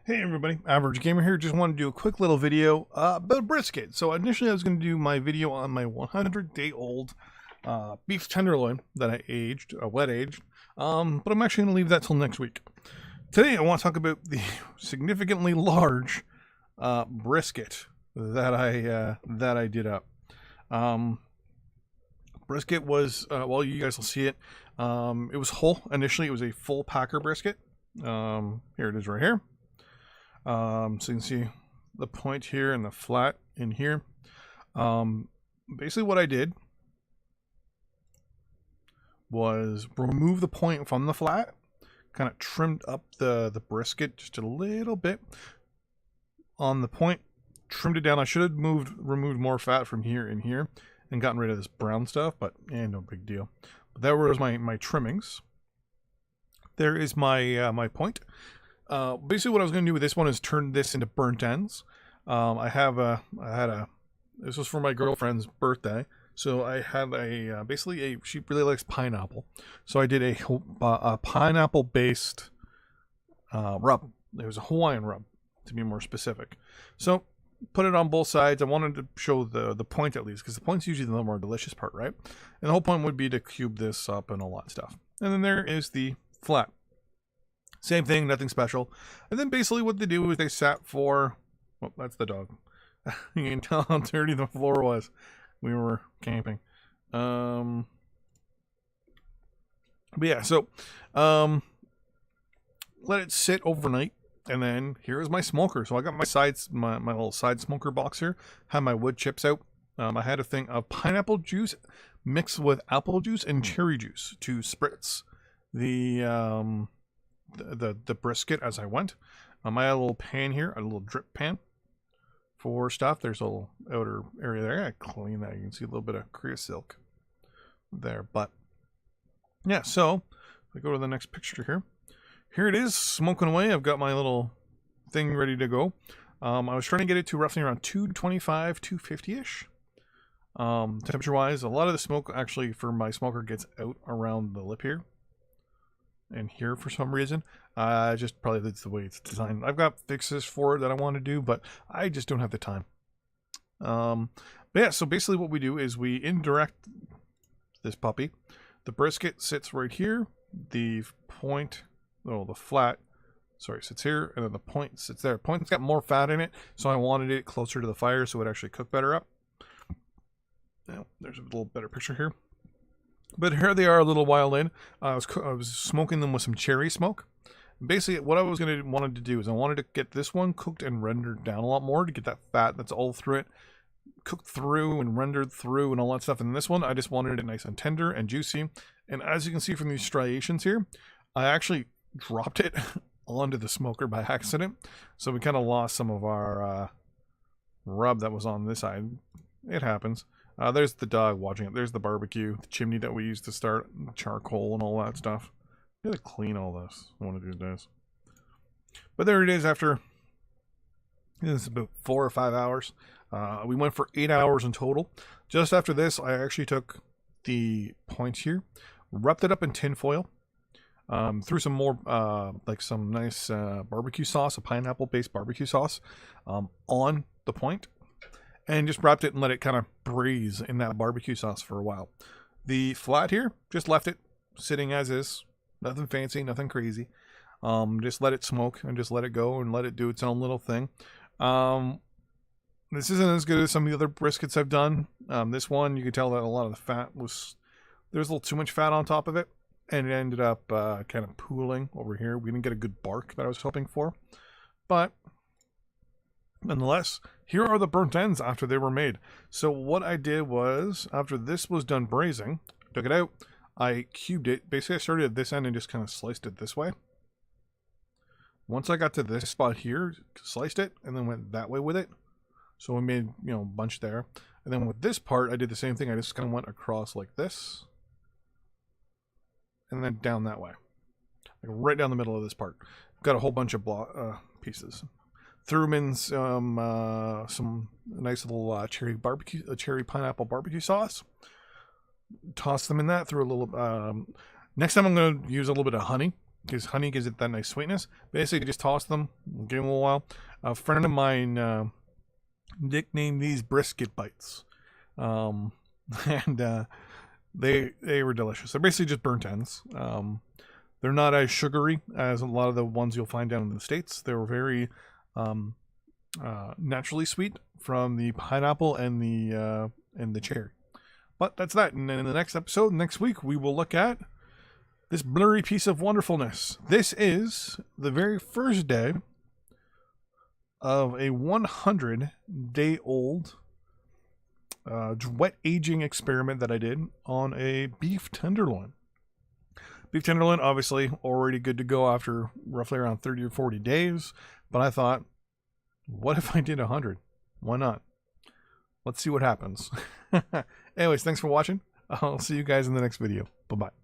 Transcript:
Hey everybody, Average Gamer here. Just wanted to do a quick little video about brisket. So initially I was going to do my video on my 100-day-old beef tenderloin that I aged, wet aged, but I'm actually going to leave that till next week. Today I want to talk about the significantly large brisket that I did up. Brisket was, well, you guys will see it. It was whole. Initially it was a full packer brisket. Here it is right here. So you can see the point here and the flat in here. Basically what I did was remove the point from the flat, kind of trimmed up the brisket just a little bit on the point, trimmed it down. I should have removed more fat from here and here and gotten rid of this brown stuff, but no big deal. But that was my trimmings. There is my point. Basically what I was going to do with this one is turn this into burnt ends. This was for my girlfriend's birthday. So I had she really likes pineapple. So I did a pineapple based rub. It was a Hawaiian rub to be more specific. So put it on both sides. I wanted to show the point at least, because the point's usually the more delicious part, right? And the whole point would be to cube this up and all that stuff. And then there is the flat. Same thing, nothing special. And then basically what they do is they sat for, well, that's the dog. You can tell how dirty the floor was. We were camping. But yeah, so let it sit overnight. And then here's my smoker. So I got my little side smoker box here. Had my wood chips out. I had a thing of pineapple juice mixed with apple juice and cherry juice to spritz the brisket as I went. I had a little pan here, a little drip pan for stuff. There's a little outer area there. I gotta clean that. You can see a little bit of creosilk there. But yeah, so if I go to the next picture here. Here it is, smoking away. I've got my little thing ready to go. I was trying to get it to roughly around 225, 250-ish. Temperature-wise, a lot of the smoke actually for my smoker gets out around the lip here. And here for some reason. Just probably that's the way it's designed. I've got fixes for it that I want to do, but I just don't have the time. But yeah, so basically what we do is we indirect this puppy. The brisket sits right here. The point, the flat, sits here, and then the point sits there. Point's got more fat in it, so I wanted it closer to the fire so it actually cooked better up. Now, there's a little better picture here. But here they are a little while in. I was smoking them with some cherry smoke. Basically, what I was wanted to do is I wanted to get this one cooked and rendered down a lot more to get that fat that's all through it, cooked through and rendered through and all that stuff. And this one, I just wanted it nice and tender and juicy. And as you can see from these striations here, I actually dropped it onto the smoker by accident. So we kind of lost some of our rub that was on this side. It happens. There's the dog watching it. There's the barbecue, the chimney that we used to start, charcoal and all that stuff. I'm gonna clean all this one of these days. But there it is after, this is about 4 or 5 hours. We went for 8 hours in total. Just after this, I actually took the points here, wrapped it up in tin foil, threw some more, like some nice barbecue sauce, a pineapple-based barbecue sauce, on the point. And just wrapped it and let it kind of braise in that barbecue sauce for a while. The flat here, just left it sitting as is. Nothing fancy, nothing crazy. Just let it smoke and just let it go and let it do its own little thing. This isn't as good as some of the other briskets I've done. This one, you can tell that a lot of the fat was... There's a little too much fat on top of it. And it ended up kind of pooling over here. We didn't get a good bark that I was hoping for. But... nonetheless, here are the burnt ends after they were made. So what I did was, after this was done braising, took it out, I cubed it. Basically, I started at this end and just kind of sliced it this way. Once I got to this spot here, sliced it, and then went that way with it. So we made, a bunch there. And then with this part, I did the same thing. I just kind of went across like this. And then down that way. Like right down the middle of this part. Got a whole bunch of pieces. Threw them in some nice little cherry pineapple barbecue sauce. Tossed them in that. Threw a little. Next time I'm going to use a little bit of honey because honey gives it that nice sweetness. Basically, just toss them, give them a little while. A friend of mine nicknamed these brisket bites, and they were delicious. They're basically just burnt ends. They're not as sugary as a lot of the ones you'll find down in the States. They were very naturally sweet from the pineapple and the cherry. But that's that. And then in the next episode, next week, we will look at this blurry piece of wonderfulness. This is the very first day of a 100-day-old wet aging experiment that I did on a beef tenderloin. Beef tenderloin, obviously, already good to go after roughly around 30 or 40 days. But I thought, what if I did 100? Why not? Let's see what happens. Anyways, thanks for watching. I'll see you guys in the next video. Bye-bye.